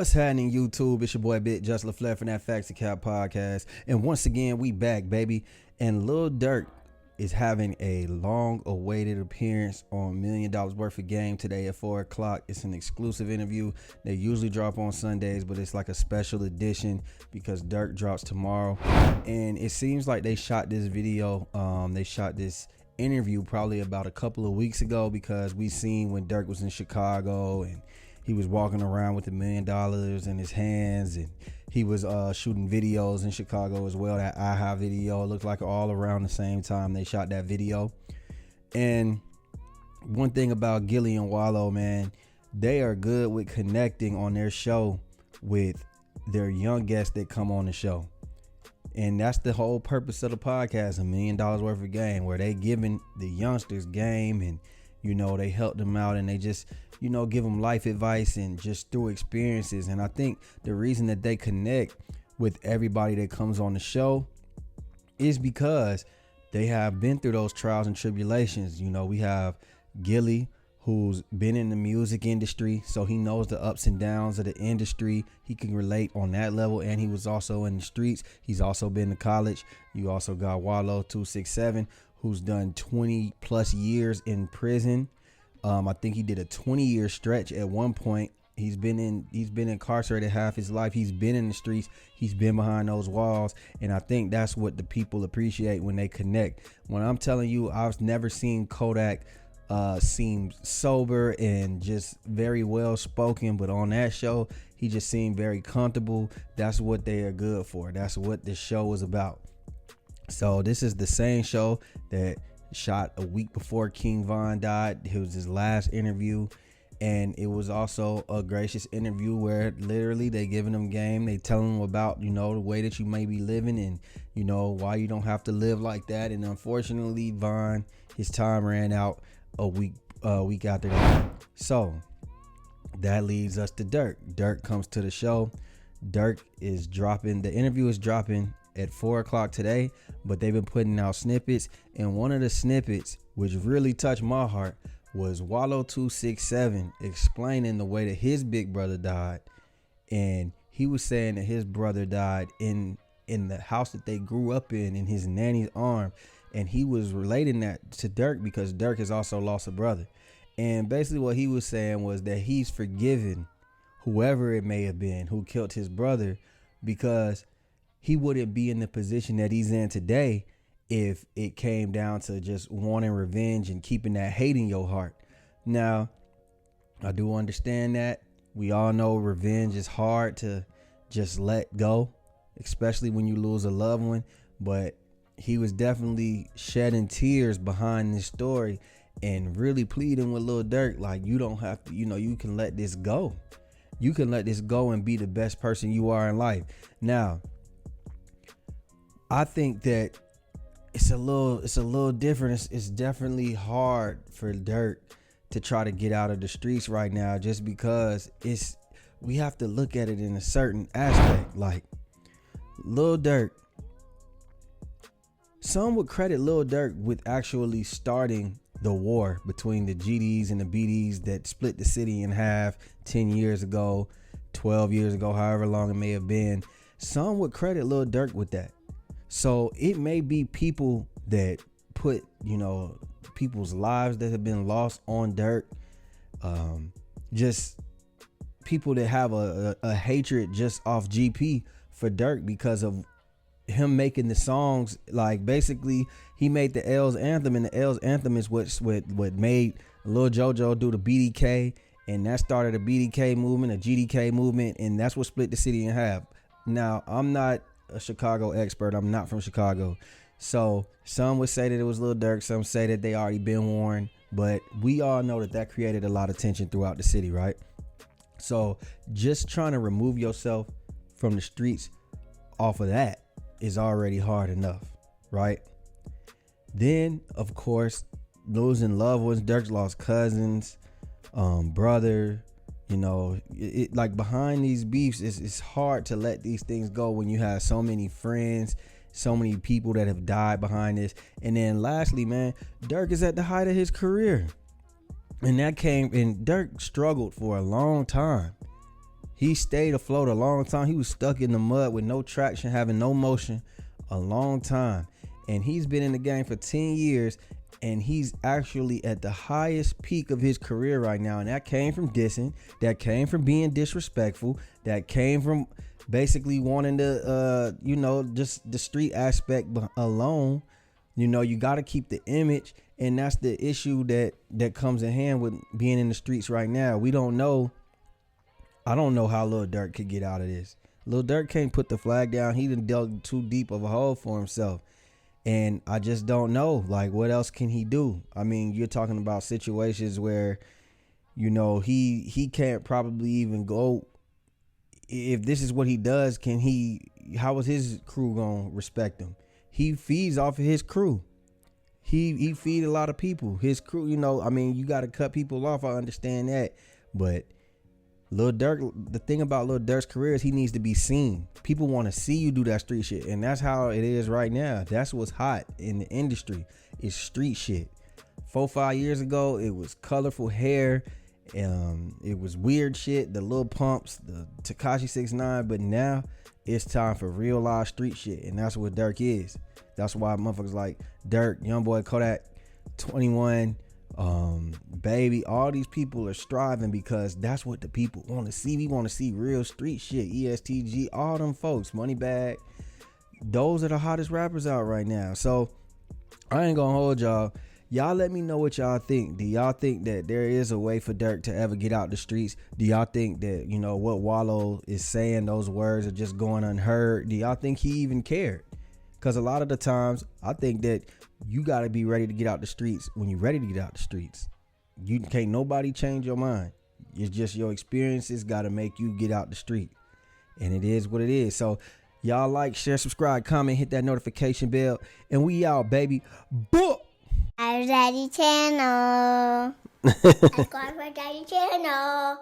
What's happening, YouTube? It's your boy BigJusLaFlare from that Facts to Cap podcast. And once again, we back, baby. And Lil Durk is having a long-awaited appearance on $1 Million Worth of Game today at 4 o'clock. It's an exclusive interview. They usually drop on Sundays, but it's like a special edition because Durk drops tomorrow. And it seems like they shot this video. They shot this interview probably about a couple of weeks ago because we seen when Durk was in Chicago and he was walking around with $1 million in his hands, and he was shooting videos in Chicago as well. That IHA video looked like all around the same time they shot that video. And one thing about Gilly and Wallo, man, they are good with connecting on their show with their young guests that come on the show. And that's the whole purpose of the podcast, $1 Million Worth of Game, where they giving the youngsters game, and you know, they help them out, and they just, you know, give them life advice and just through experiences. And I think the reason that they connect with everybody that comes on the show is because they have been through those trials and tribulations. You know, we have Gilly, who's been in the music industry, so he knows the ups and downs of the industry. He can relate on that level, and he was also in the streets. He's also been to college. You also got Wallo 267, who's done 20 plus years in prison. I think he did a 20-year stretch at one point. He's been incarcerated half his life. He's been in the streets. He's been behind those walls. And I think that's what the people appreciate when they connect. When I'm telling you, I've never seen Kodak seem sober and just very well spoken, but on that show, he just seemed very comfortable. That's what they are good for. That's what this show is about. So this is the same show that shot a week before King Von died. It was his last interview, and it was also a gracious interview where literally they giving him game. They telling him about, you know, the way that you may be living and, you know, why you don't have to live like that. And unfortunately, Von, his time ran out a week after that. So that leads us to Durk. Durk comes to the show. Durk is dropping, the interview is dropping at 4 o'clock today, but they've been putting out snippets, and one of the snippets which really touched my heart was Wallo 267 explaining the way that his big brother died. And he was saying that his brother died in the house that they grew up in his nanny's arm, and he was relating that to Durk because Durk has also lost a brother. And basically what he was saying was that he's forgiven whoever it may have been who killed his brother, because he wouldn't be in the position that he's in today if it came down to just wanting revenge and keeping that hate in your heart. Now, I do understand that. We all know revenge is hard to just let go, especially when you lose a loved one. But he was definitely shedding tears behind this story and really pleading with Lil Durk, like, you don't have to, you know, you can let this go. You can let this go and be the best person you are in life. Now, I think that it's a little different. It's definitely hard for Durk to try to get out of the streets right now, just because we have to look at it in a certain aspect. Like Lil Durk, some would credit Lil Durk with actually starting the war between the GDs and the BDs that split the city in half 10 years ago, 12 years ago, however long it may have been. Some would credit Lil Durk with that. So it may be people that put, you know, people's lives that have been lost on Durk. Just people that have a hatred just off GP for Durk because of him making the songs. Like, basically he made the L's anthem, and the L's anthem is what made Lil JoJo do the BDK, and that started a BDK movement, a GDK movement, and that's what split the city in half. Now, I'm not a Chicago expert. I'm not from Chicago. So some would say that it was Lil Durk. Some say that they already been warned, but we all know that created a lot of tension throughout the city, right? So just trying to remove yourself from the streets off of that is already hard enough, right? Then, of course, losing loved ones. Durk's lost cousins, brother. You know, it like behind these beefs, it's hard to let these things go when you have so many friends, so many people that have died behind this. And then lastly, man, Durk is at the height of his career. And Durk struggled for a long time. He stayed afloat a long time. He was stuck in the mud with no traction, having no motion a long time. And he's been in the game for 10 years, and he's actually at the highest peak of his career right now. And that came from dissing, that came from being disrespectful, that came from basically wanting to, just the street aspect alone. You got to keep the image, and that's the issue that comes in hand with being in the streets right now. We don't know. I don't know how Lil Durk could get out of this. Lil Durk can't put the flag down. He done dug too deep of a hole for himself. And I just don't know, like, what else can he do? I mean, you're talking about situations where, he can't probably even go. If this is what he does, how is his crew gonna respect him? He feeds off of his crew. He feed a lot of people. His crew, you got to cut people off. I understand that. But Lil Durk, the thing about Lil Durk's career is he needs to be seen. People want to see you do that street shit. And that's how it is right now. That's what's hot in the industry is street shit. 4-5 years ago, it was colorful hair. It was weird shit, the Lil Pumps, the Tekashi 6ix9ine. But now it's time for real live street shit. And that's what Durk is. That's why motherfuckers like Durk, Youngboy, Kodak, 21, Baby, all these people are striving because that's what the people want to see. We want to see real street shit. ESTG, all them folks, Moneybag, those are the hottest rappers out right now. So I ain't gonna hold y'all. Y'all let me know what y'all think. Do y'all think that there is a way for Durk to ever get out the streets? Do y'all think that, what Wallo is saying, those words are just going unheard? Do y'all think he even cared? Because a lot of the times, I think that you got to be ready to get out the streets when you're ready to get out the streets. You can't nobody change your mind. It's just your experiences got to make you get out the street. And it is what it is. So y'all like, share, subscribe, comment, hit that notification bell. And we out, baby. Book! Our Daddy channel. Subscribe for Daddy channel.